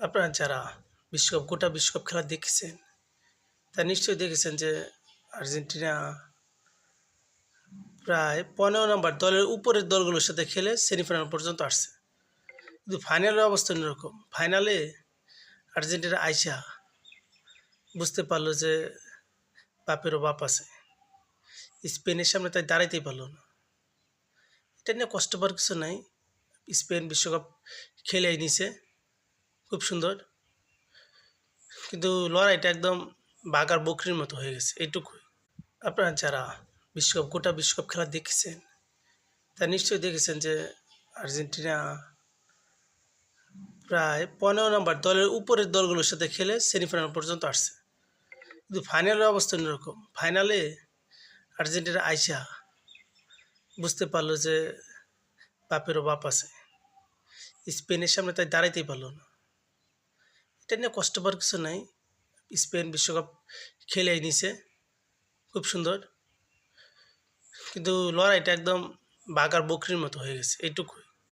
আপনারা যারা গোটা বিশ্বকাপ খেলা দেখেছেন, তা নিশ্চয়ই দেখেছেন যে আর্জেন্টিনা প্রায় ১৫ নম্বর দলের উপরের দলগুলোর সাথে খেলে সেমিফাইনাল পর্যন্ত আসছে। কিন্তু ফাইনালের অবস্থা অন্যরকম। ফাইনালে আর্জেন্টিনা আইসা বুঝতে পারল যে বাপেরও বাপ আছে। স্পেনের সামনে তাই দাঁড়াইতেই পারল না। এটা নিয়ে কষ্ট পাওয়ার কিছু নাই। স্পেন বিশ্বকাপ খেলেই নিছে খুব সুন্দর। কিন্তু লড়াইটা একদম বাঘ আর বকরির মতো হয়ে গেছে, এইটুকুই। আপনারা যারা গোটা বিশ্বকাপ খেলা দেখেছেন, তা নিশ্চয়ই দেখেছেন যে আর্জেন্টিনা প্রায় ১৫ নম্বর দলের উপরের দলগুলোর সাথে খেলে সেমিফাইনাল পর্যন্ত আসছে। কিন্তু ফাইনালের অবস্থা অন্যরকম। ফাইনালে আর্জেন্টিনা আইসা বুঝতে পারল যে বাপেরও বাপ আছে। স্পেনের সামনে তাই দাঁড়াইতেই পারল না। এটা নিয়ে কষ্ট পাওয়ার কিছু নাই। স্পেন বিশ্বকাপ খেলেই নিছে খুব সুন্দর। কিন্তু লড়াইটা একদম বাঘ আর বকরির মতো হয়ে গেছে, এইটুকুই।